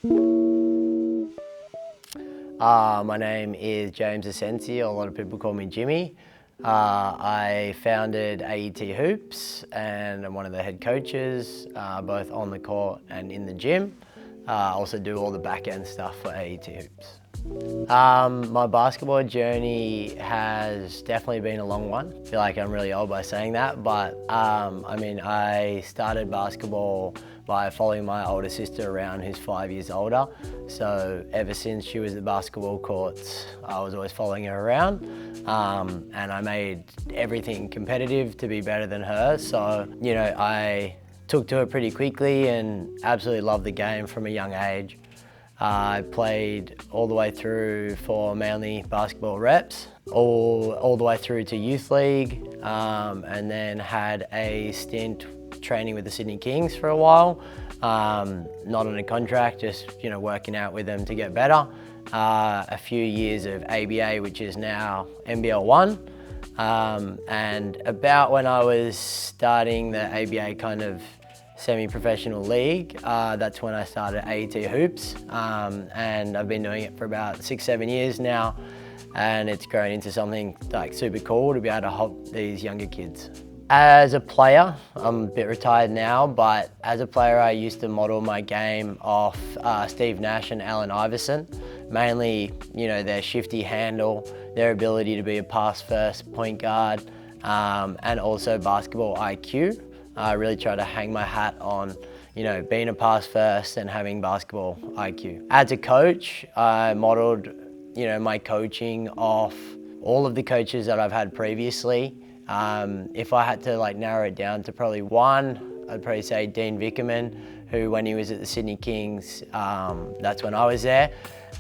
My name is James Asensi, a lot of people call me Jimmy. I founded AET Hoops and I'm one of the head coaches, both on the court and in the gym. I also do all the back end stuff for AET Hoops. My basketball journey has definitely been a long one. I feel like I'm really old by saying that, but I started basketball by following my older sister around, who's 5 years older. So ever since she was at the basketball courts, I was always following her around. And I made everything competitive to be better than her. So, I took to it pretty quickly and absolutely loved the game from a young age. I played all the way through for mainly basketball reps, all the way through to youth league, and then had a stint training with the Sydney Kings for a while. Not on a contract, just working out with them to get better. A few years of ABA, which is now NBL 1. And about when I was starting the ABA kind of semi-professional league, that's when I started AET Hoops, and I've been doing it for about 6-7 years now, and it's grown into something like super cool to be able to help these younger kids. As a player, I'm a bit retired now, but as a player I used to model my game off Steve Nash and Allen Iverson, mainly their shifty handle, their ability to be a pass-first point guard, and also basketball IQ. I really try to hang my hat on, being a pass first and having basketball IQ. As a coach, I modeled, my coaching off all of the coaches that I've had previously. If I had to narrow it down to probably one, I'd probably say Dean Vickerman, who when he was at the Sydney Kings, that's when I was there.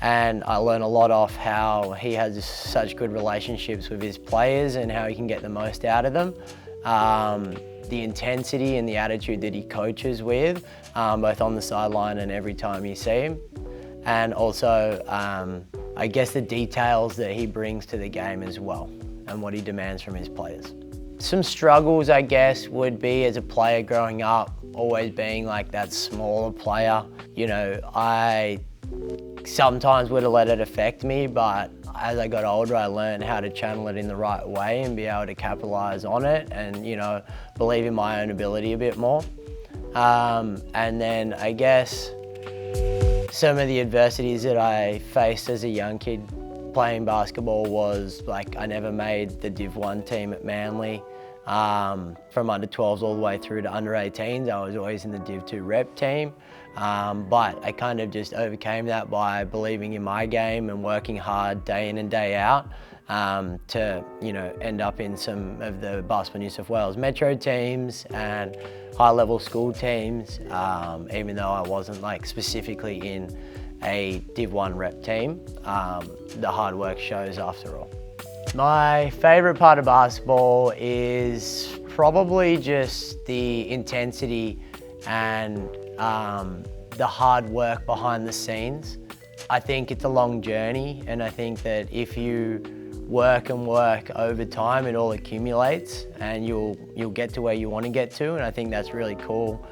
And I learned a lot off how he has such good relationships with his players and how he can get the most out of them. The intensity and the attitude that he coaches with, both on the sideline and every time you see him. And also, I guess the details that he brings to the game as well and what he demands from his players. Some struggles, I guess, would be as a player growing up, always being like that smaller player. I sometimes would have let it affect me, but as I got older, I learned how to channel it in the right way and be able to capitalize on it and, believe in my own ability a bit more. And then I guess some of the adversities that I faced as a young kid playing basketball was I never made the Div 1 team at Manly. From under 12s all the way through to under 18s, I was always in the Div 2 rep team. But I kind of just overcame that by believing in my game and working hard day in and day out to end up in some of the Basketball New South Wales Metro teams and high-level school teams, even though I wasn't specifically in a Div 1 rep team. The hard work shows after all. My favourite part of basketball is probably just the intensity and the hard work behind the scenes. I think it's a long journey, and I think that if you work and work over time, it all accumulates and you'll get to where you want to get to, and I think that's really cool.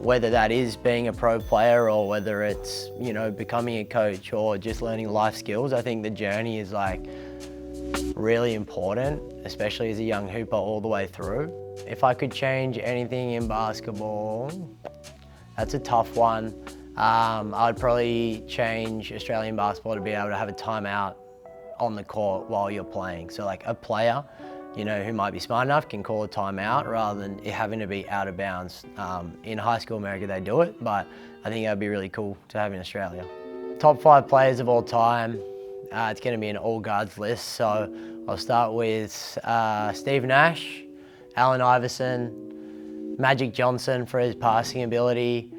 Whether that is being a pro player or whether it's becoming a coach or just learning life skills, I think the journey is really important, especially as a young hooper all the way through. If I could change anything in basketball, that's a tough one. I'd probably change Australian basketball to be able to have a timeout on the court while you're playing. So a player, who might be smart enough can call a timeout rather than it having to be out of bounds. In high school America they do it, but I think that'd be really cool to have in Australia. Top 5 players of all time. It's going to be an all guards list, so I'll start with Steve Nash, Allen Iverson, Magic Johnson for his passing ability,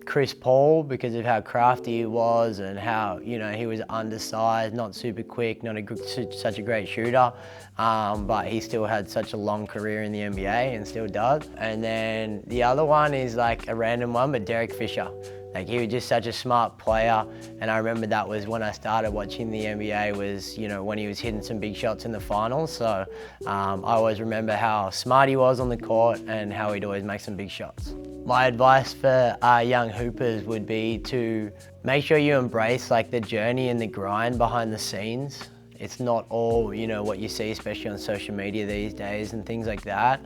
Chris Paul because of how crafty he was and how he was undersized, not super quick, not such a great shooter, but he still had such a long career in the NBA and still does. And then the other one is a random one, but Derek Fisher. He was just such a smart player, and I remember that was when I started watching the NBA was, when he was hitting some big shots in the finals. So I always remember how smart he was on the court and how he'd always make some big shots. My advice for young hoopers would be to make sure you embrace like the journey and the grind behind the scenes. It's not all, what you see, especially on social media these days and things like that.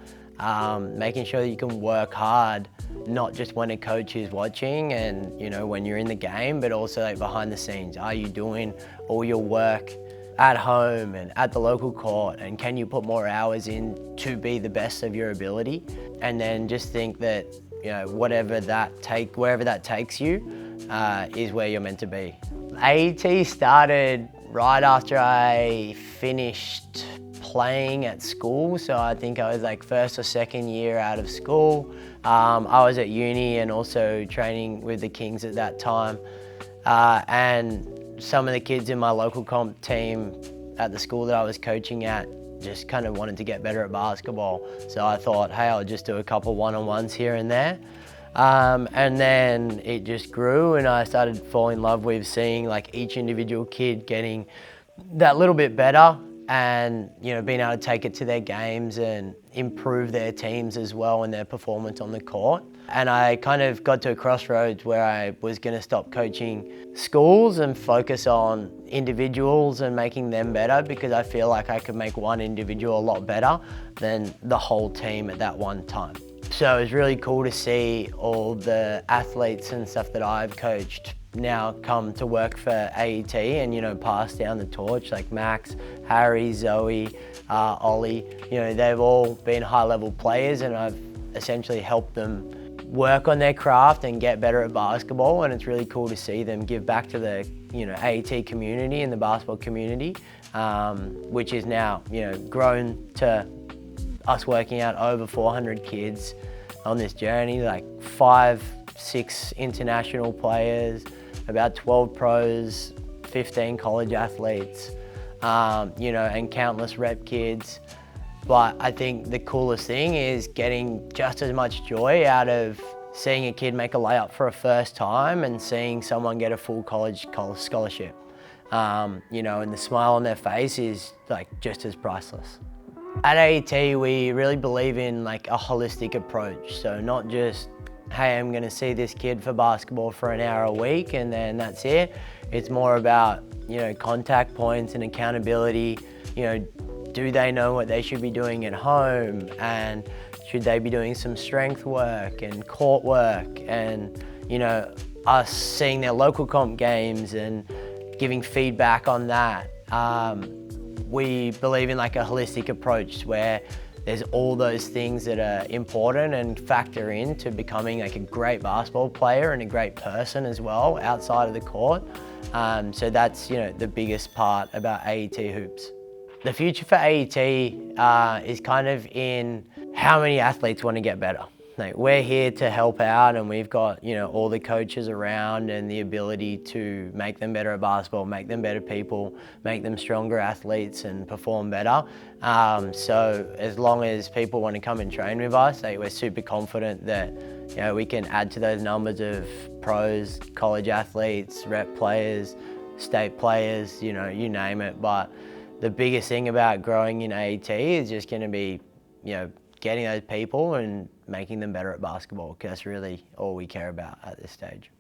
Making sure that you can work hard, not just when a coach is watching and, when you're in the game, but also like behind the scenes. Are you doing all your work at home and at the local court, and can you put more hours in to be the best of your ability? And then just think that, wherever that takes you is where you're meant to be. AET started right after I finished playing at school, so I think I was like first or second year out of school. I was at uni and also training with the Kings at that time, and some of the kids in my local comp team at the school that I was coaching at just kind of wanted to get better at basketball. So I thought, hey, I'll just do a couple one-on-ones here and there. And then it just grew, and I started falling in love with seeing like each individual kid getting that little bit better, and being able to take it to their games and improve their teams as well and their performance on the court. And I kind of got to a crossroads where I was going to stop coaching schools and focus on individuals and making them better, because I feel like I could make one individual a lot better than the whole team at that one time. So it was really cool to see all the athletes and stuff that I've coached now come to work for AET and pass down the torch, like Max, Harry, Zoe, Ollie. They've all been high-level players, and I've essentially helped them work on their craft and get better at basketball. And it's really cool to see them give back to the AET community and the basketball community, which is now grown to us working out over 400 kids on this journey, like 5-6 international players, about 12 pros, 15 college athletes, and countless rep kids. But I think the coolest thing is getting just as much joy out of seeing a kid make a layup for a first time and seeing someone get a full college scholarship. And the smile on their face is like just as priceless. At AET, we really believe in like a holistic approach. So not just, hey, I'm gonna see this kid for basketball for an hour a week and then that's it. It's more about, contact points and accountability. Do they know what they should be doing at home? And should they be doing some strength work and court work? And, us seeing their local comp games and giving feedback on that. We believe in like a holistic approach where there's all those things that are important and factor into becoming like a great basketball player and a great person as well outside of the court. So that's the biggest part about AET hoops. The future for AET is kind of in how many athletes want to get better. Like, we're here to help out, and we've got all the coaches around and the ability to make them better at basketball, make them better people, make them stronger athletes and perform better. So as long as people want to come and train with us, we're super confident that we can add to those numbers of pros, college athletes, rep players, state players, you name it. But the biggest thing about growing in AET is just going to be getting those people and making them better at basketball, because that's really all we care about at this stage.